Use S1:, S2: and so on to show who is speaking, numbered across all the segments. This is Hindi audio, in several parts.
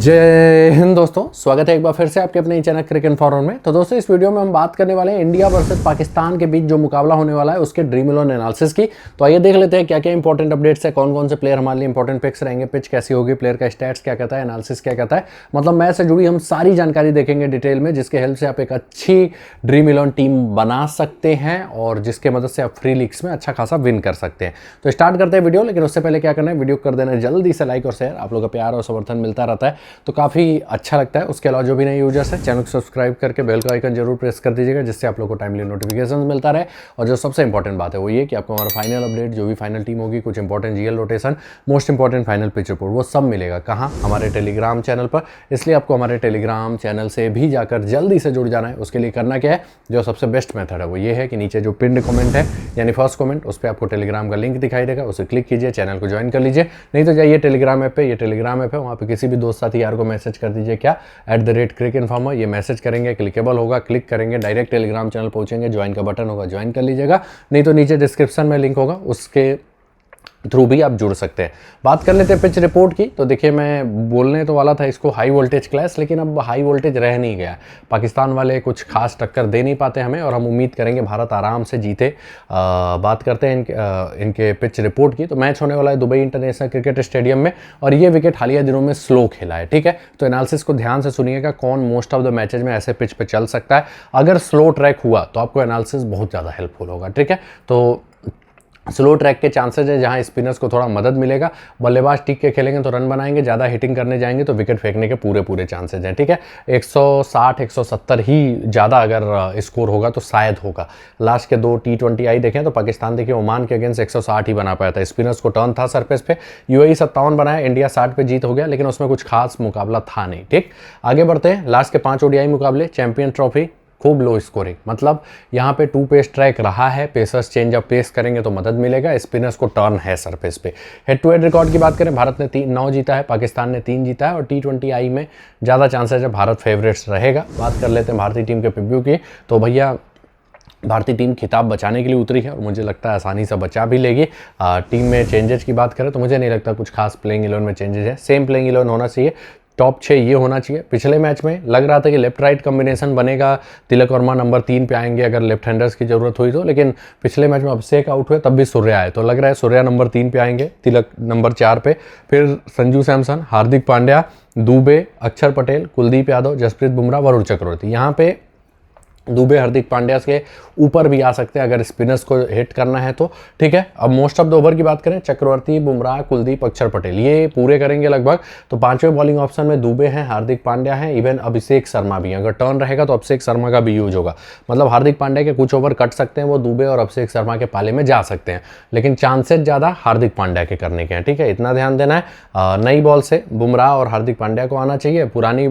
S1: जय हिंद दोस्तों, स्वागत है एक बार फिर से आपके अपने चैनल क्रिकेट इन्फॉर्मर में। तो दोस्तों, इस वीडियो में हम बात करने वाले हैं इंडिया वर्सेस पाकिस्तान के बीच जो मुकाबला होने वाला है उसके ड्रीम 11 एनालिसिस की। तो आइए देख लेते हैं क्या क्या इंपॉर्टेंट अपडेट्स है, कौन कौन से प्लेयर हमारे लिए इंपॉर्टेंट पिक्स रहेंगे, पिच कैसी होगी, प्लेयर का स्टैट्स क्या कहता है, एनालिसिस क्या कहता है, मतलब मैच से जुड़ी हम सारी जानकारी देखेंगे डिटेल में, जिसके हेल्प से आप एक अच्छी ड्रीम 11 टीम बना सकते हैं और जिसके मदद से आप फ्री लीग्स में अच्छा खासा विन कर सकते हैं। तो स्टार्ट करते हैं वीडियो, लेकिन उससे पहले क्या करना है, वीडियो कर देना जल्दी से लाइक और शेयर। आप लोग का प्यार और समर्थन मिलता रहता है तो काफ़ी अच्छा लगता है। उसके अलावा जो भी नए यूजर्स हैं, चैनल को सब्सक्राइब करके बेल का आइकन जरूर प्रेस कर दीजिएगा, जिससे आप लोग को टाइमली नोटिफिकेशन मिलता रहे। और जो सबसे इंपॉर्टेंट बात है वो ये कि आपको हमारा फाइनल अपडेट, जो भी फाइनल टीम होगी, कुछ important GL rotation, most important final pitch report, वो सब मिलेगा कहाँ, हमारे टेलीग्राम चैनल पर। इसलिए आपको हमारे टेलीग्राम चैनल से भी जाकर जल्दी से जुड़ जाना है। उसके लिए करना क्या है, जो सबसे बेस्ट मेथड है वो ये है कि नीचे जो पिन्ड कमेंट है यानी फर्स्ट कमेंट, उस पर आपको टेलीग्राम का लिंक दिखाई देगा, उसे क्लिक कीजिए, चैनल को ज्वाइन कर लीजिए। नहीं तो जाइए टेलीग्राम ऐप पे, ये टेलीग्राम ऐप है, वहाँ पे किसी भी दोस्त साथी यार को मैसेज कर दीजिए, क्या @cricket इन्फॉर्मर, ये मैसेज करेंगे, क्लिकेबल होगा, क्लिक करेंगे, डायरेक्ट टेलीग्राम चैनल पहुंचेंगे, ज्वाइन का बटन होगा, ज्वाइन कर लीजिएगा। नहीं तो नीचे डिस्क्रिप्शन में लिंक होगा, उसके थ्रू भी आप जुड़ सकते हैं। बात कर लेते हैं पिच रिपोर्ट की। तो देखिए, मैं बोलने तो वाला था इसको हाई वोल्टेज क्लैश, लेकिन अब हाई वोल्टेज रह नहीं गया। पाकिस्तान वाले कुछ खास टक्कर दे नहीं पाते हमें और हम उम्मीद करेंगे भारत आराम से जीते। बात करते हैं इनके पिच रिपोर्ट की। तो मैच होने वाला है दुबई इंटरनेशनल क्रिकेट स्टेडियम में और ये विकेट हालिया दिनों में स्लो खेला है, ठीक है। तो एनालिसिस को ध्यान से सुनिएगा, कौन मोस्ट ऑफ द मैचेज में ऐसे पिच पे चल सकता है। अगर स्लो ट्रैक हुआ तो आपको एनालिसिस बहुत ज़्यादा हेल्पफुल होगा, ठीक है। तो स्लो ट्रैक के चांसेस है जहां स्पिनर्स को थोड़ा मदद मिलेगा, बल्लेबाज टिक के खेलेंगे तो रन बनाएंगे, ज़्यादा हिटिंग करने जाएंगे तो विकेट फेंकने के पूरे चांसेस हैं, ठीक है। 160 170 ही ज़्यादा अगर स्कोर होगा तो शायद होगा। लास्ट के 2 T20 आई देखें तो पाकिस्तान देखिए ओमान के अगेंस्ट 160 ही बना पाया था, स्पिनर्स को टर्न था सरफेस पे। यूएई 57 बनाया, इंडिया 60 पे जीत हो गया, लेकिन उसमें कुछ खास मुकाबला था नहीं, ठीक। आगे बढ़ते हैं, लास्ट के 5 ODI मुकाबले, चैंपियन ट्रॉफी, खूब लो स्कोरिंग, मतलब यहाँ पे 2 पेस ट्रैक रहा है, पेसर्स चेंज अप पेस करेंगे तो मदद मिलेगा, स्पिनर्स को टर्न है सरफेस पे। हेड टू हेड रिकॉर्ड की बात करें, भारत ने 9 जीता है, पाकिस्तान ने 3 जीता है और T20 आई में ज़्यादा चांसेस है भारत फेवरेट्स रहेगा। बात कर लेते हैं भारतीय टीम के प्रीव्यू की। तो भैया, भारतीय टीम खिताब बचाने के लिए उतरी है और मुझे लगता है आसानी से बचा भी लेगी। टीम में चेंजेस की बात करें तो मुझे नहीं लगता कुछ खास प्लेइंग 11 में चेंजेस है, सेम प्लेइंग 11 होना चाहिए, टॉप 6 ये होना चाहिए। पिछले मैच में लग रहा था कि लेफ्ट राइट कॉम्बिनेशन बनेगा, तिलक वर्मा नंबर 3 पे आएंगे अगर लेफ्ट हैंडर्स की जरूरत हुई तो, लेकिन पिछले मैच में अभिषेक आउट हुए तब भी सूर्या आए, तो लग रहा है सूर्या नंबर 3 पे आएंगे, तिलक नंबर 4 पे, फिर संजू सैमसन, हार्दिक पांड्या, दुबे, अक्षर पटेल, कुलदीप यादव, जसप्रीत बुमराह, वरुण चक्रवर्ती। यहाँ पे दुबे हार्दिक पांड्या के ऊपर भी आ सकते हैं अगर स्पिनर्स को हिट करना है तो, ठीक है। अब मोस्ट ऑफ द ओवर की बात करें, चक्रवर्ती, बुमराह, कुलदीप, अक्षर पटेल ये पूरे करेंगे लगभग। तो 5वें बॉलिंग ऑप्शन में दुबे हैं, हार्दिक पांड्या हैं, इवन अभिषेक शर्मा भी हैं। अगर टर्न रहेगा तो अभिषेक शर्मा का भी यूज होगा, मतलब हार्दिक पांड्या के कुछ ओवर कट सकते हैं, वो दुबे और अभिषेक शर्मा के पाले में जा सकते हैं, लेकिन चांसेस ज़्यादा हार्दिक पांड्या के करने के हैं, ठीक है, इतना ध्यान देना है। नई बॉल से बुमराह और हार्दिक पांड्या को आना चाहिए, पुरानी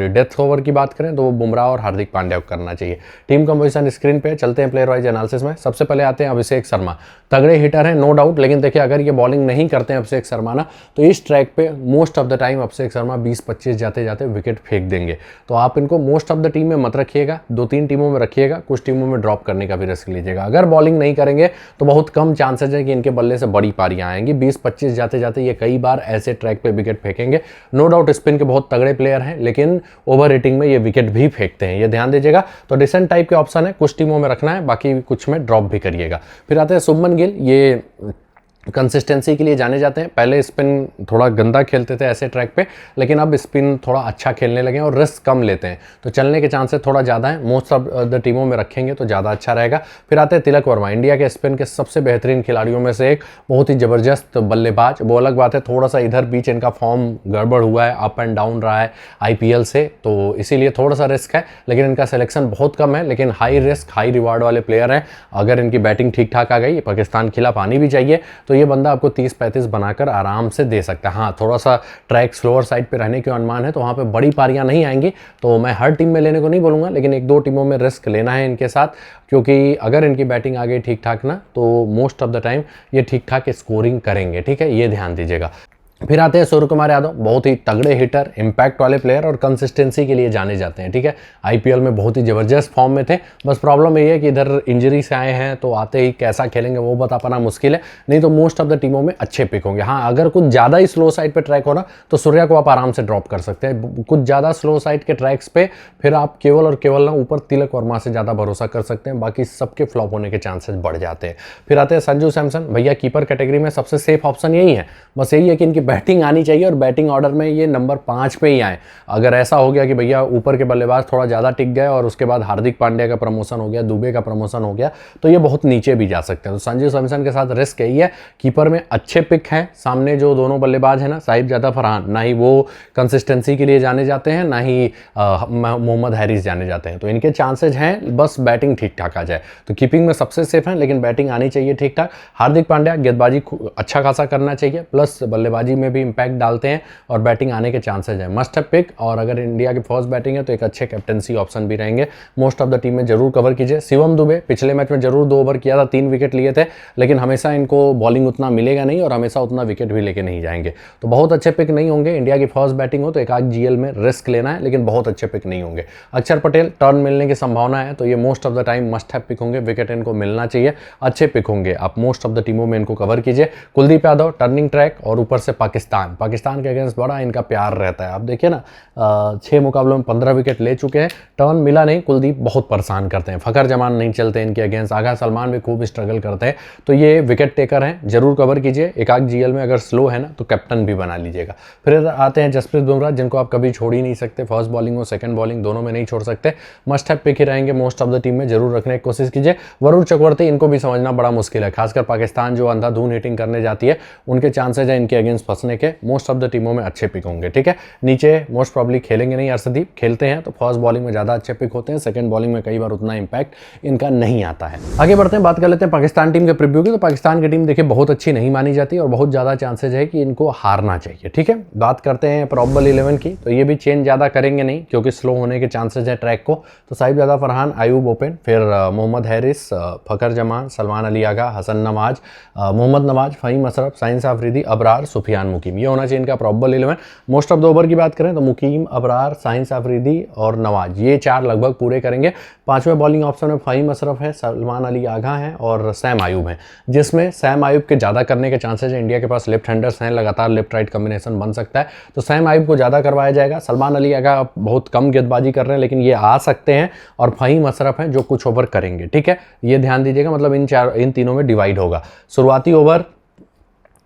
S1: डेथ ओवर की बात करें तो वो बुमराह और हार्दिक पांड्या को करना चाहिए। टीम कंपोजिशन स्क्रीन पे, चलते हैं प्लेयर वाइज एनालिसिस में। सबसे पहले आते हैं अभिषेक शर्मा, तगड़े हिटर हैं नो डाउट, लेकिन देखिए अगर ये बॉलिंग नहीं करते हैं अभिषेक शर्मा ना, तो इस ट्रैक पे most of the time Abhishek Sharma 20-25 जाते जाते विकेट फेंक देंगे। तो आप इनको मोस्ट ऑफ द टीम में मत रखिएगा, 2-3 टीमों में रखिएगा, कुछ टीमों में ड्रॉप करने का भी रिस्क लीजिएगा। अगर बॉलिंग नहीं करेंगे तो बहुत कम चांसेस है कि इनके बल्ले से बड़ी पारियां आएंगी। 20-25 जाते जाते ये कई बार ऐसे ट्रैक पे विकेट फेंकेंगे। नो डाउट स्पिन के बहुत तगड़े प्लेयर हैं, लेकिन ओवर रेटिंग में ये विकेट भी फेंकते हैं, ये ध्यान दीजिएगा। तो डिसेंट टाइप के ऑप्शन है, कुछ टीमों में रखना है, बाकी कुछ में ड्रॉप भी करिएगा। फिर आते हैं शुभमन गिल, ये कंसिस्टेंसी के लिए जाने जाते हैं। पहले स्पिन थोड़ा गंदा खेलते थे ऐसे ट्रैक पे, लेकिन अब स्पिन थोड़ा अच्छा खेलने लगे हैं और रिस्क कम लेते हैं, तो चलने के चांसेस थोड़ा ज़्यादा हैं। मोस्ट ऑफ द टीमों में रखेंगे तो ज़्यादा अच्छा रहेगा। फिर आते हैं तिलक वर्मा, इंडिया के स्पिन के सबसे बेहतरीन खिलाड़ियों में से एक, बहुत ही ज़बरदस्त बल्लेबाज। वो अलग बात है थोड़ा सा इधर बीच इनका फॉर्म गड़बड़ हुआ है, अप एंड डाउन रहा है IPL से, तो इसीलिए थोड़ा सा रिस्क है, लेकिन इनका सिलेक्शन बहुत कम है, लेकिन हाई रिस्क हाई रिवार्ड वाले प्लेयर हैं। अगर इनकी बैटिंग ठीक ठाक आ गई, पाकिस्तान के खिलाफ आनी भी चाहिए, तो ये बंदा आपको 30-35 बनाकर आराम से दे सकता है। हाँ, थोड़ा सा ट्रैक स्लोअर साइड पे रहने के अनुमान है, तो वहाँ पे बड़ी पारियां नहीं आएंगी, तो मैं हर टीम में लेने को नहीं बोलूँगा, लेकिन 1-2 टीमों में रिस्क लेना है इनके साथ, क्योंकि अगर इनकी बैटिंग आ गई ठीक ठाक ना, तो मोस्ट ऑफ द टाइम ये ठीक ठाक स्कोरिंग करेंगे, ठीक है, ये ध्यान दीजिएगा। फिर आते हैं सूर्य कुमार यादव, बहुत ही तगड़े हिटर, इंपैक्ट वाले प्लेयर और कंसिस्टेंसी के लिए जाने जाते हैं। ठीक है, आईपीएल में बहुत ही ज़बरदस्त फॉर्म में थे, बस प्रॉब्लम ये है कि इधर इंजरी से आए हैं तो आते ही कैसा खेलेंगे वो बता पाना मुश्किल है, नहीं तो मोस्ट ऑफ द टीमों में अच्छे पिक होंगे। हाँ, अगर कुछ ज़्यादा ही स्लो साइड पर ट्रैक हो ना तो सूर्या को आप आराम से ड्रॉप कर सकते हैं। कुछ ज़्यादा स्लो साइड के ट्रैक्स पे फिर आप केवल और केवल ना ऊपर तिलक वर्मा से ज़्यादा भरोसा कर सकते हैं, बाकी सबके फ्लॉप होने के चांसेस बढ़ जाते हैं। फिर आते हैं संजू सैमसन, भैया कीपर कैटेगरी में सबसे सेफ ऑप्शन यही है, बस यही है कि इनकी बैटिंग आनी चाहिए और बैटिंग ऑर्डर में ये नंबर 5 पे ही आए। अगर ऐसा हो गया कि भैया ऊपर के बल्लेबाज थोड़ा ज़्यादा टिक गए और उसके बाद हार्दिक पांड्या का प्रमोशन हो गया, दुबे का प्रमोशन हो गया, तो ये बहुत नीचे भी जा सकते हैं। तो संजू सैमसन के साथ रिस्क यही है, कीपर में अच्छे पिक हैं, सामने जो दोनों बल्लेबाज हैं ना, साहिबजादा फरहान, ना ही वो कंसिस्टेंसी के लिए जाने जाते हैं, ना ही मोहम्मद हैरिस जाने जाते हैं, तो इनके चांसेज हैं, बस बैटिंग ठीक ठाक आ जाए। तो कीपिंग में सबसे सेफ है, लेकिन बैटिंग आनी चाहिए ठीक ठाक। हार्दिक पांड्या गेंदबाजी अच्छा खासा करना चाहिए, प्लस बल्लेबाजी में भी इंपैक्ट डालते हैं और बैटिंग आने के चांसेज हैं। मस्ट हैव पिक, और अगर इंडिया की फर्स्ट बैटिंग है तो एक अच्छे कैप्टनसी ऑप्शन भी रहेंगे। मोस्ट ऑफ द टीम में जरूर कवर कीजिए। शिवम दुबे पिछले मैच में जरूर 2 ओवर किया था, 3 विकेट लिए थे, लेकिन हमेशा इनको बॉलिंग उतना मिलेगा नहीं और हमेशा उतना विकेट भी लेके नहीं जाएंगे, तो बहुत अच्छे पिक नहीं होंगे। इंडिया की फर्स्ट बैटिंग हो तो एक आध जीएल में रिस्क लेना है, लेकिन बहुत अच्छे पिक नहीं होंगे। अक्षर पटेल टर्न मिलने की संभावना है, तो ये most of the time must have pick होंगे, विकेट इनको मिलना चाहिए, अच्छे पिक होंगे, आप मोस्ट ऑफ द टीमों में इनको कवर कीजिए। कुलदीप यादव टर्निंग ट्रैक और ऊपर से पाकिस्तान के अगेंस्ट बड़ा इनका प्यार रहता है। आप देखिए ना, 6 मुकाबलों में 15 विकेट ले चुके हैं, टर्न मिला नहीं, कुलदीप बहुत परेशान करते हैं, फखर जमान नहीं चलते इनके अगेंस्ट, आगा सलमान भी खूब स्ट्रगल करते हैं, तो ये विकेट टेकर हैं, जरूर कवर कीजिए। एक आध जीएल में अगर स्लो है ना तो कैप्टन भी बना लीजिएगा। फिर आते हैं जसप्रीत बुमराह, जिनको आप कभी छोड़ ही नहीं सकते, फर्स्ट बॉलिंग हो सेकंड बॉलिंग दोनों में नहीं छोड़ सकते, मस्ट हैव पिक ही रहेंगे, मोस्ट ऑफ द टीम में जरूर रखने की कोशिश कीजिए। वरुण चक्रवर्ती, इनको भी समझना बड़ा मुश्किल है, खासकर पाकिस्तान जो अंधाधुन हिटिंग करने जाती है, उनके चांसेज हैं इनके अगेंस्ट फंसने के, मोस्ट ऑफ द टीमों में अच्छे पिक होंगे। ठीक है, नीचे मोस्ट प्रॉब्ली खेलेंगे नहीं, अर्शदीप खेलते हैं तो फर्स्ट बॉलिंग में ज़्यादा अच्छे पिक होते हैं, सेकंड बॉलिंग में कई बार उतना इंपैक्ट इनका नहीं आता है। आगे बढ़ते हैं, बात कर लेते हैं पाकिस्तान टीम के प्रीव्यू की। तो पाकिस्तान की टीम देखिए बहुत अच्छी नहीं मानी जाती और बहुत ज़्यादा चांसेज है कि इनको हारना चाहिए। ठीक है, बात करते हैं प्रॉबेबल 11 की, तो ये भी चेंज ज़्यादा करेंगे नहीं क्योंकि स्लो होने के चांसेज है ट्रैक को। तो साहिबजादा फरहान, आयूब ओपन, फिर मोहम्मद हैरिस, फखर जमान, सलमान अली आगा, हसन नवाज, मोहम्मद नवाज, फ़हीम अशरफ, साइंस आफरीदी, अबरार, सुफियान मुकीम, ये होना चाहिए इनका probable 11। Most of the over की बात करें तो मुकीम, अबरार, साइंस आफरीदी और नवाज, ये 4 लगभग पूरे करेंगे। 5वें बॉलिंग ऑप्शन में फ़हीम अशरफ है, सलमान अली आगा हैं और सैम आयूब हैं, जिसमें सैम आयूब के ज़्यादा करने के चांसेस हैं। इंडिया के पास लेफ्ट हैंडर्स हैं, लगातार लेफ्ट राइट कॉम्बिनेशन बन सकता है, तो सैम आयूब को ज़्यादा करवाया जाएगा। सलमान अली आगा बहुत कम गेंदबाजी कर रहे हैं, लेकिन ये आ सकते हैं, और फ़हीम अशरफ हैं जो कुछ ओवर करेंगे। ठीक है, ये ध्यान दीजिएगा, मतलब इन तीनों में डिवाइड होगा। शुरुआती ओवर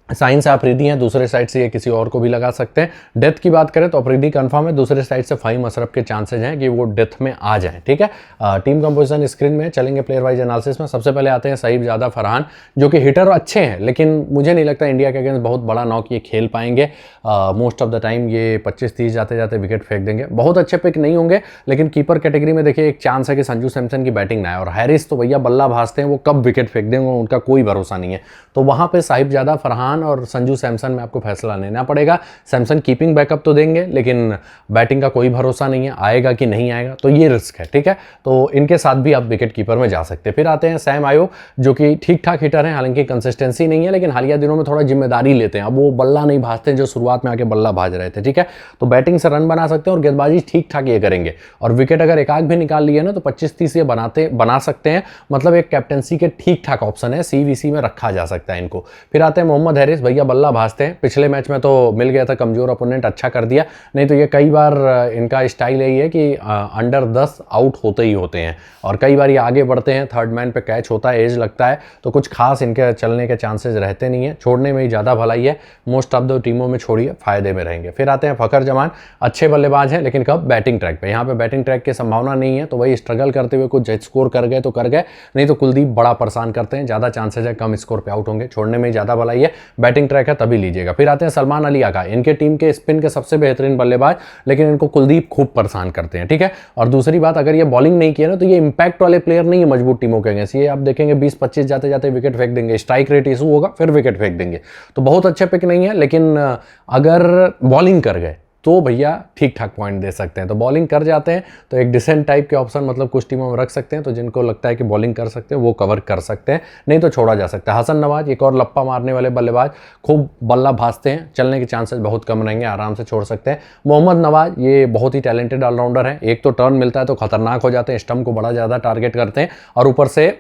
S1: साइंस अफरीदी हैं, दूसरे साइड से ये किसी और को भी लगा सकते हैं। डेथ की बात करें तो अफरीदी कंफर्म है, दूसरे साइड से फ़हीम अशरफ के चांसेज हैं कि वो डेथ में आ जाएं। ठीक है, टीम कंपोजिशन स्क्रीन में चलेंगे प्लेयर वाइज एनालिसिस में। सबसे पहले आते हैं साहिबजादा फरहान, जो कि हिटर अच्छे हैं, लेकिन मुझे नहीं लगता इंडिया के अगेंस्ट बहुत बड़ा नॉक ये खेल पाएंगे। मोस्ट ऑफ द टाइम ये 25-30 जाते जाते विकेट फेंक देंगे, बहुत अच्छे पिक नहीं होंगे। लेकिन कीपर कैटेगरी में देखिए एक चांस है कि संजू सैमसन की बैटिंग ना आए, और हैरिस तो भैया बल्ला भाजते हैं, वो कब विकेट फेंक देंगे उनका कोई भरोसा नहीं है। तो वहाँ पर साहिबजादा फरहान और संजू सैमसन में आपको फैसला लेना पड़ेगा। सैमसन कीपिंग बैकअप तो देंगे, लेकिन बैटिंग का कोई भरोसा नहीं है, आएगा कि नहीं आएगा, तो ये रिस्क है। ठीक है, तो इनके साथ भी आप विकेट कीपर में जा सकते हैं। फिर आते हैं सैम आयूब, जो कि ठीक ठाक हिटर हैं, हालांकि कंसिस्टेंसी नहीं है, लेकिन हालिया दिनों में थोड़ा जिम्मेदारी लेते हैं। अब वो बल्ला नहीं भाजते हैं जो शुरुआत में आके बल्ला भाज रहे थे। ठीक है, तो बैटिंग से रन बना सकते हैं और गेंदबाजी ठीक ठाक ये करेंगे, और विकेट अगर एक आध भी निकाल लिए ना तो 25-30 ये बना सकते हैं। मतलब एक कैप्टनसी के ठीक ठाक ऑप्शन है, सीवीसी में रखा जा सकता है इनको। फिर आते हैं मोहम्मद हैरिस, भैया बल्ला भाजते हैं, पिछले मैच में तो मिल गया था, कमजोर अपोनेंट अच्छा कर दिया, नहीं तो ये कई बार इनका स्टाइल यही है कि अंडर 10 आउट होते ही होते हैं, और कई बार ये आगे बढ़ते हैं, थर्ड मैन पे कैच होता है, एज लगता है, तो कुछ खास इनके चलने के चांसेस रहते नहीं है, छोड़ने में ही ज़्यादा भलाई है। मोस्ट ऑफ द टीमों में छोड़िए, फायदे में रहेंगे। फिर आते हैं फखर जमान, अच्छे बल्लेबाज हैं, लेकिन कब बैटिंग ट्रैक पे, यहाँ पे बैटिंग ट्रैक की संभावना नहीं है, तो वही स्ट्रगल करते हुए कुछ स्कोर कर गए तो कर गए, नहीं तो कुलदीप बड़ा परेशान करते हैं, ज़्यादा चांसेस है कम स्कोर पे आउट होंगे, छोड़ने में ही ज़्यादा भलाई है। बैटिंग ट्रैक है तभी लीजिएगा। फिर आते हैं सलमान अली आगा, इनके टीम के स्पिन के सबसे बेहतरीन बल्लेबाज, लेकिन इनको कुलदीप खूब परेशान करते हैं। ठीक है, और दूसरी बात, अगर ये बॉलिंग नहीं किया ना तो ये इंपैक्ट वाले प्लेयर नहीं है मजबूत टीमों के अगेंस्ट, ये आप देखेंगे 20-25 जाते जाते विकेट फेंक देंगे, स्ट्राइक रेट इशू होगा, फिर विकेट फेंक देंगे, तो बहुत अच्छे पिक नहीं है। लेकिन अगर बॉलिंग कर गए तो भैया ठीक ठाक पॉइंट दे सकते हैं। तो बॉलिंग कर जाते हैं तो एक डिसेंट टाइप के ऑप्शन मतलब कुछ टीमों में रख सकते हैं, तो जिनको लगता है कि बॉलिंग कर सकते हैं वो कवर कर सकते हैं, नहीं तो छोड़ा जा सकता है। हसन नवाज एक और लप्पा मारने वाले बल्लेबाज, खूब बल्ला भाजते हैं, चलने के चांसेस बहुत कम रहेंगे, आराम से छोड़ सकते हैं। मोहम्मद नवाज ये बहुत ही टैलेंटेड ऑलराउंडर है, एक तो टर्न मिलता है तो खतरनाक हो जाते हैं, स्टंप को बड़ा ज़्यादा टारगेट करते हैं और ऊपर से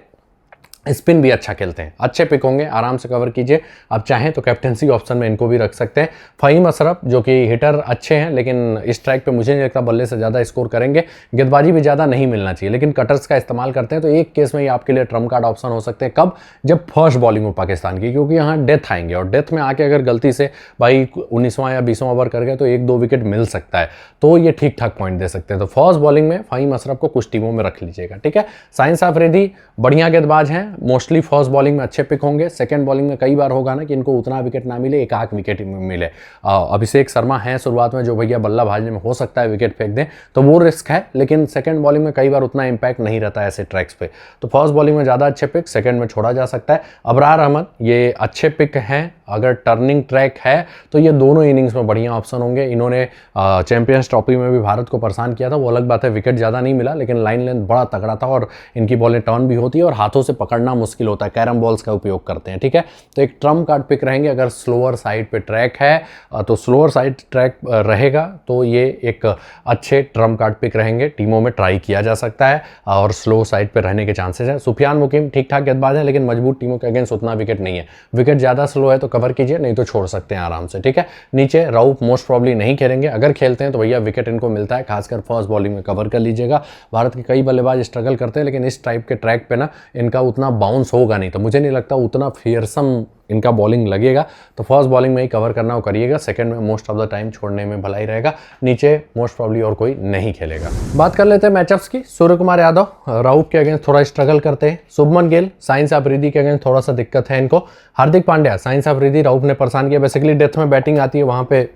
S1: स्पिन भी अच्छा खेलते हैं। अच्छे पिक होंगे, आराम से कवर कीजिए। आप चाहें तो कैप्टेंसी ऑप्शन में इनको भी रख सकते हैं। फ़हीम अशरफ जो कि हिटर अच्छे हैं, लेकिन इस ट्रैक पे मुझे नहीं लगता बल्ले से ज़्यादा स्कोर करेंगे, गेंदबाजी भी ज़्यादा नहीं मिलना चाहिए, लेकिन कटर्स का इस्तेमाल करते हैं तो एक केस में ये आपके लिए ट्रम्प कार्ड ऑप्शन हो सकते हैं। कब? जब फर्स्ट बॉलिंग हो पाकिस्तान की, क्योंकि यहाँ डेथ आएंगे और डेथ में आके अगर गलती से भाई 19वां या 20वां ओवर कर गए तो 1-2 विकेट मिल सकता है, तो ये ठीक ठाक पॉइंट दे सकते हैं। तो फर्स्ट बॉलिंग में फ़हीम अशरफ को कुछ टीमों में रख लीजिएगा, ठीक है। साइंस अफरीदी बढ़िया गेंदबाज हैं, मोस्टली फर्स्ट बॉलिंग में अच्छे पिक होंगे। सेकंड बॉलिंग में कई बार होगा ना कि इनको उतना विकेट ना मिले, एक आध विकेट मिले। अभिषेक शर्मा है शुरुआत में जो भैया बल्ला भाजने में हो सकता है विकेट फेंक दें, तो वो रिस्क है, लेकिन सेकंड बॉलिंग में कई बार उतना इंपैक्ट नहीं रहता है ऐसे ट्रैक्स पे। तो फर्स्ट बॉलिंग में ज़्यादा अच्छे पिक, सेकंड में छोड़ा जा सकता है। अबरार अहमद ये अच्छे पिक हैं, अगर टर्निंग ट्रैक है तो ये दोनों इनिंग्स में बढ़िया ऑप्शन होंगे। इन्होंने चैंपियंस ट्रॉफी में भी भारत को परेशान किया था, वो अलग बात है, विकेट ज़्यादा नहीं मिला, लेकिन लाइन लेंथ बड़ा तगड़ा था और इनकी बॉलें टर्न भी होती है और हाथों से पकड़ना मुश्किल होता है, कैरम बॉल्स का उपयोग करते हैं, ठीक है। तो एक ट्रम्प कार्ड पिक रहेंगे। अगर स्लोअर साइड पे ट्रैक है तो स्लोअर साइड ट्रैक रहेगा तो ये एक अच्छे ट्रम्प कार्ड पिक रहेंगे, टीमों में ट्राई किया जा सकता है और स्लो साइड पे रहने के चांसेस है। सुफियान मुकीम ठीक ठाक गेंदबाज है, लेकिन मजबूत टीमों के अगेंस्ट उतना विकेट नहीं है, विकेट ज़्यादा स्लो है तो कवर कीजिए, नहीं तो छोड़ सकते हैं आराम से, ठीक है। नीचे रऊफ मोस्ट प्रॉब्ली नहीं खेलेंगे, अगर खेलते हैं तो भैया विकेट इनको मिलता है, खासकर फर्स्ट बॉलिंग में कवर कर लीजिएगा। भारत के कई बल्लेबाज स्ट्रगल करते हैं, लेकिन इस टाइप के ट्रैक पे ना इनका उतना बाउंस होगा नहीं, तो मुझे नहीं लगता उतना फियरसम इनका बॉलिंग लगेगा। तो फर्स्ट बॉलिंग में ही कवर करना वो करिएगा, सेकंड में मोस्ट ऑफ द टाइम छोड़ने में भलाई रहेगा। नीचे मोस्ट प्रॉब्ली और कोई नहीं खेलेगा। बात कर लेते हैं मैचअप्स की। सूर्य कुमार यादव राउफ के अगेंस्ट थोड़ा स्ट्रगल करते हैं। शुभमन गिल साइंस अफरीदी के अगेंस्ट थोड़ा सा दिक्कत है इनको। हार्दिक पांड्या साइंस अफरीदी राउफ ने परेशान किया, बेसिकली डेथ में बैटिंग आती है वहाँ पे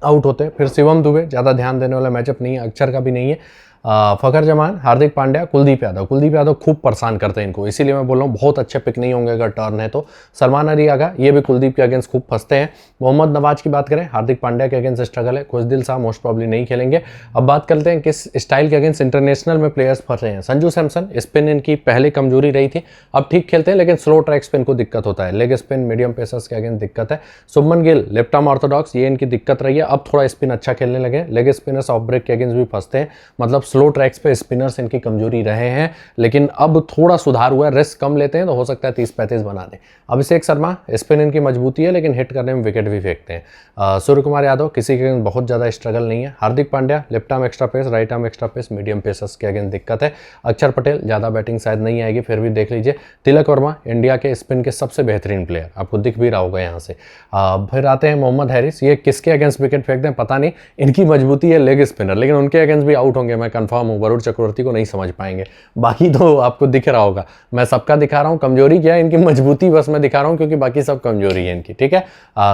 S1: आउट होते हैं। फिर शिवम दुबे ज़्यादा ध्यान देने वाला मैचअप नहीं है, अक्षर का भी नहीं है। फ़खर जमान, हार्दिक पांड्या, कुलदीप यादव खूब परेशान करते हैं इनको, इसीलिए मैं बोल रहा हूँ बहुत अच्छे पिक नहीं होंगे अगर टर्न है तो। सलमान अली आगा ये भी कुलदीप के अगेंस्ट खूब फंसते हैं। मोहम्मद नवाज की बात करें, हार्दिक पांड्या के अगेंस्ट स्ट्रगल है, खुशदिल साहब मोस्ट प्रॉब्ली नहीं खेलेंगे। अब बात करते हैं किस स्टाइल के अगेंस्ट इंटरनेशनल में प्लेयर्स फंसे हैं। संजू सैमसन, स्पिन इनकी पहले कमजोरी रही थी, अब ठीक खेलते हैं, लेकिन स्लो ट्रैक्स पे इनको दिक्कत होता है। लेग स्पिन मीडियम पेसर्स के अगेंस्ट दिक्कत है। Shubman Gill left arm Orthodox, ये इनकी दिक्कत रही है, अब थोड़ा स्पिन अच्छा खेलने लगे। लेग स्पिनर्स ऑफ ब्रेक के अगेंस्ट भी फंसते हैं, मतलब स्लो ट्रैक्स पे स्पिनर्स इनकी कमजोरी रहे हैं, लेकिन अब थोड़ा सुधार हुआ है, रिस्क कम लेते हैं तो हो सकता है 30-35 बना दें। अभिषेक शर्मा स्पिन इनकी मजबूती है, लेकिन हिट करने में विकेट भी फेंकते हैं। सूर्य कुमार यादव किसी के अगेंस्ट बहुत ज़्यादा स्ट्रगल नहीं है। Hardik Pandya left arm extra pace, right arm extra pace, medium pacers के अगेंस्ट दिक्कत है। अक्षर पटेल ज़्यादा बैटिंग शायद नहीं आएगी, फिर भी देख लीजिए। तिलक वर्मा इंडिया के स्पिन के सबसे बेहतरीन प्लेयर, आपको दिख भी रहा होगा यहाँ से। फिर आते हैं मोहम्मद हैरिस, ये किसके अगेंस्ट विकेट फेंक दें पता नहीं, इनकी मजबूती है लेग स्पिनर, लेकिन उनके अगेंस्ट भी आउट होंगे, मैं कंफर्म हूँ। वरुण चक्रवर्ती को नहीं समझ पाएंगे, बाकी तो आपको दिख रहा होगा। मैं सबका दिखा रहा हूँ, कमजोरी क्या है इनकी, मजबूती बस मैं दिखा रहा हूँ, क्योंकि बाकी सब कमजोरी है इनकी, ठीक है।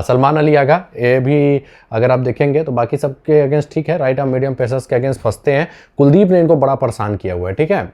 S1: सलमान अली आगा ये भी अगर आप देखेंगे तो बाकी सबके अगेंस्ट ठीक है, राइट आर्म मीडियम पेसर्स के अगेंस्ट फंसते हैं। कुलदीप ने इनको बड़ा परेशान किया हुआ है, ठीक है।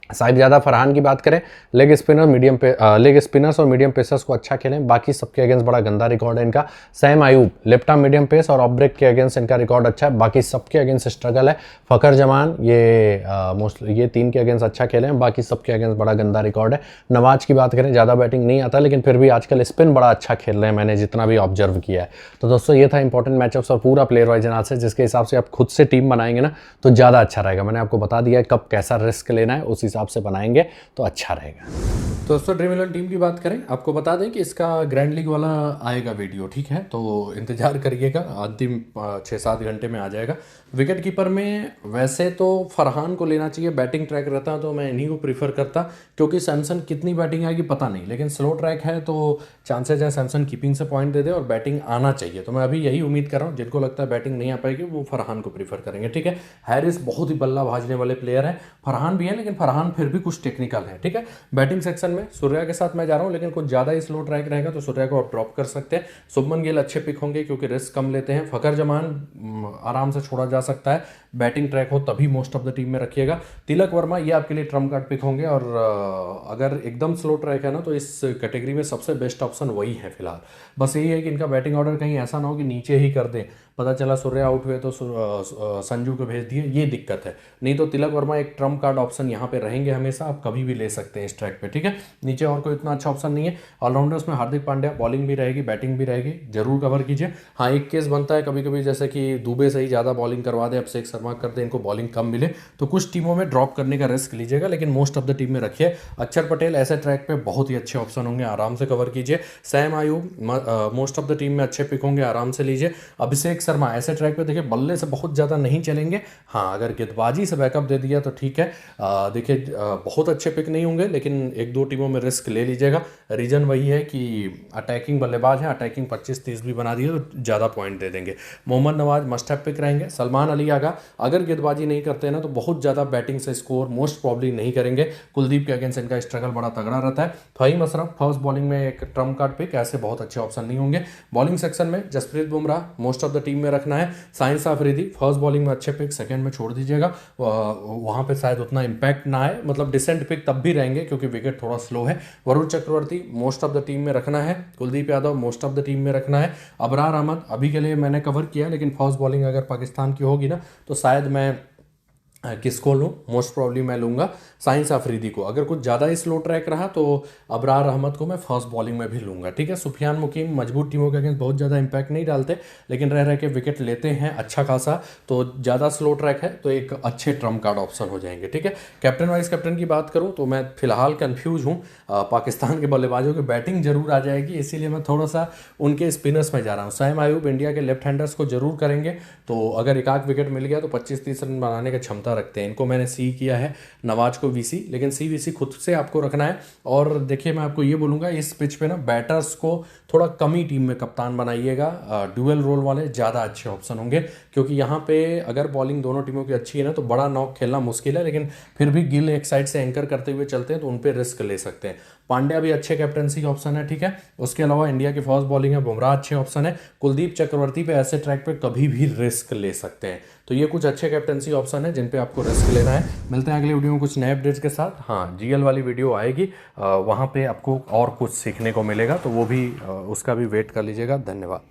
S1: साहिबजादा फरहान की बात करें, लेग स्पिनर्स और मीडियम पेसर्स को अच्छा खेलें, बाकी सबके अगेंस्ट बड़ा गंदा रिकॉर्ड है इनका। Saim Ayub left arm medium pace और ऑफ ब्रेक के अगेंस्ट इनका रिकॉर्ड अच्छा है, बाकी सबके अगेंस्ट स्ट्रगल है। फ़खर जमान ये 3 के अगेंस्ट अच्छा खेलें, बाकी सबके अगेंस्ट बड़ा गंदा रिकॉर्ड है। नवाज की बात करें, ज़्यादा बैटिंग नहीं आता, लेकिन फिर भी आजकल स्पिन बड़ा अच्छा खेल रहे हैं, मैंने जितना भी ऑब्जर्व किया है। तो दोस्तों ये था इंपॉर्टेंट मैचअप्स और पूरा प्लेयर वाइज एनालिसिस, जिसके हिसाब से आप खुद से टीम बनाएंगे ना तो ज़्यादा अच्छा रहेगा। मैंने आपको बता दिया है कब कैसा रिस्क लेना है, उस हिसाब से बनाएंगे तो अच्छा रहेगा। तो दोस्तों ड्रीम 11 टीम की बात करें, आपको बता दें कि इसका ग्रैंड लीग वाला आएगा वीडियो, ठीक है, तो इंतजार करिएगा, अंतिम 6-7 घंटे में आ जाएगा। विकेट कीपर में वैसे तो फरहान को लेना चाहिए, बैटिंग ट्रैक रहता तो मैं इन्हीं को प्रीफर करता, क्योंकि सैमसन कितनी बैटिंग आएगी पता नहीं, लेकिन स्लो ट्रैक है तो चांसेज है सैमसन कीपिंग से पॉइंट दे दे और बैटिंग आना चाहिए। तो मैं अभी यही उम्मीद कर रहा हूँ, जिनको लगता है बैटिंग नहीं आ पाएगी वो फरहान को प्रीफर करेंगे, ठीक है। हैरिस बहुत ही बल्ला भाजने वाले प्लेयर है, फरहान भी है, लेकिन फरहान फिर भी कुछ टेक्निकल है, ठीक है। बैटिंग सेक्शन में सूर्या के साथ मैं जा रहा हूँ, लेकिन कुछ ज़्यादा ही स्लो ट्रैक रहेगा तो सूर्या को आप ड्रॉप कर सकते हैं। शुभमन गिल अच्छे पिक होंगे क्योंकि रिस्क कम लेते हैं। फ़खर जमान आराम से छोड़ा जा सकता है। बैटिंग ट्रैक हो तभी मोस्ट ऑफ द टीम में रखिएगा। तिलक वर्मा ये आपके लिए ट्रम्प कार्ड पिक होंगे, और अगर एकदम स्लो ट्रैक है ना तो इस कैटेगरी में सबसे बेस्ट ऑप्शन वही है फिलहाल। बस यही है कि इनका बैटिंग ऑर्डर कहीं ऐसा ना हो कि नीचे ही कर दें, पता चला सूर्य आउट हुए तो संजू को भेज दिए, ये दिक्कत है। नहीं तो तिलक वर्मा एक ट्रम्प कार्ड ऑप्शन यहाँ पे रहेंगे हमेशा, आप कभी भी ले सकते हैं इस ट्रैक पे, ठीक है। नीचे और कोई इतना अच्छा ऑप्शन नहीं है। ऑलराउंडर्स में हार्दिक पांड्या, बॉलिंग भी रहेगी बैटिंग भी रहेगी, जरूर कवर कीजिए। हाँ, एक केस बनता है कभी कभी, जैसे कि दुबे से ही ज़्यादा बॉलिंग करवा दे, अभिषेक शर्मा कर दे, इनको बॉलिंग कम मिले, तो कुछ टीमों में ड्रॉप करने का रिस्क लीजिएगा, लेकिन मोस्ट ऑफ द टीम में रखिए। अक्षर पटेल ऐसे ट्रैक पे बहुत ही अच्छे ऑप्शन होंगे, आराम से कवर कीजिए। Sam Ayub most of the team में अच्छे पिक होंगे, आराम से लीजिए। अभिषेक शर्मा ऐसे ट्रैक पे देखिए बल्ले से बहुत ज़्यादा नहीं चलेंगे, हाँ अगर गेंदबाजी से बैकअप दे दिया तो ठीक है। देखिए बहुत अच्छे पिक नहीं होंगे, लेकिन एक दो टीमों में रिस्क ले लीजिएगा। रीजन वही है कि अटैकिंग बल्लेबाज है, अटैकिंग 25-30 भी बना दिए तो ज़्यादा पॉइंट दे देंगे। Mohammad Nawaz must have pick रहेंगे। सलमान अली आगा अगर गेंदबाजी नहीं करते ना तो बहुत ज़्यादा बैटिंग से स्कोर मोस्ट प्रॉब्ली नहीं करेंगे। कुलदीप के अगेंस्ट इनका स्ट्रगल बड़ा तगड़ा रहता है। फहीम अशरफ फर्स्ट बॉलिंग में एक ट्रम्प कार्ड पिक, ऐसे बहुत अच्छे ऑप्शन नहीं होंगे। बॉलिंग सेक्शन में Jasprit Bumrah most of the team में रखना है। साइंस आफरीदी फर्स्ट बॉलिंग में अच्छे पिक, सेकंड में छोड़ दीजिएगा, वहां पे शायद उतना इंपैक्ट ना आए, मतलब डिसेंट पिक तब भी रहेंगे क्योंकि विकेट थोड़ा स्लो है। Varun Chakravarthy most of the team में रखना है। Kuldeep Yadav most of the team में रखना है। अबरार अहमद अभी के लिए मैंने कवर किया, लेकिन फर्स्ट बॉलिंग अगर पाकिस्तान की होगी ना तो शायद मैं किसको लूँ, मोस्ट प्रॉब्ली मैं लूँगा साइंस आफरीदी को। अगर कुछ ज़्यादा ही स्लो ट्रैक रहा तो अबरार अहमद को मैं फर्स्ट बॉलिंग में भी लूँगा, ठीक है। सुफियान मुकीम मजबूत टीमों के अगेंस्ट बहुत ज़्यादा इंपैक्ट नहीं डालते, लेकिन रह के विकेट लेते हैं अच्छा खासा, तो ज़्यादा स्लो ट्रैक है तो एक अच्छे ट्रम्प कार्ड ऑप्शन हो जाएंगे, ठीक है। कैप्टन वाइस कैप्टन की बात करूँ तो मैं फिलहाल कन्फ्यूज हूँ। पाकिस्तान के बल्लेबाजों की बैटिंग जरूर आ जाएगी, इसीलिए मैं थोड़ा सा उनके स्पिनर्स में जा रहा हूँ। सैम आयूब इंडिया के लेफ्ट हैंडर्स को जरूर करेंगे, तो अगर एक आध विकेट मिल गया तो 25-30 रन बनाने की क्षमता रखते हैं। इनको मैंने सी किया है, नवाज को वीसी, लेकिन सी वीसी खुद से आपको रखना है। और देखिए मैं आपको ये बोलूँगा इस पिच पे ना बैटर्स को थोड़ा कम ही टीम में कप्तान बनाइएगा, ड्यूअल रोल वाले ज़्यादा अच्छे ऑप्शन होंगे, क्योंकि यहाँ पे अगर बॉलिंग दोनों टीमों की अच्छी है ना तो बड़ा नॉक खेलना मुश्किल है, लेकिन फिर भी गिल एक साइड से एंकर करते हुए चलते हैं तो उन पर रिस्क ले सकते हैं। पांड्या भी अच्छे कैप्टनसी ऑप्शन है, ठीक है। उसके अलावा इंडिया की फर्स्ट बॉलिंग है, बुमराह अच्छे ऑप्शन है। कुलदीप चक्रवर्ती पे ऐसे ट्रैक पे कभी भी रिस्क ले सकते हैं, तो ये कुछ अच्छे कैप्टनसी ऑप्शन है जिन पे आपको रिस्क लेना है। मिलते हैं अगले वीडियो में कुछ नए अपडेट्स के साथ। हाँ, जीएल वाली वीडियो आएगी, वहाँ पे आपको और कुछ सीखने को मिलेगा, तो वो भी उसका भी वेट कर लीजिएगा। धन्यवाद।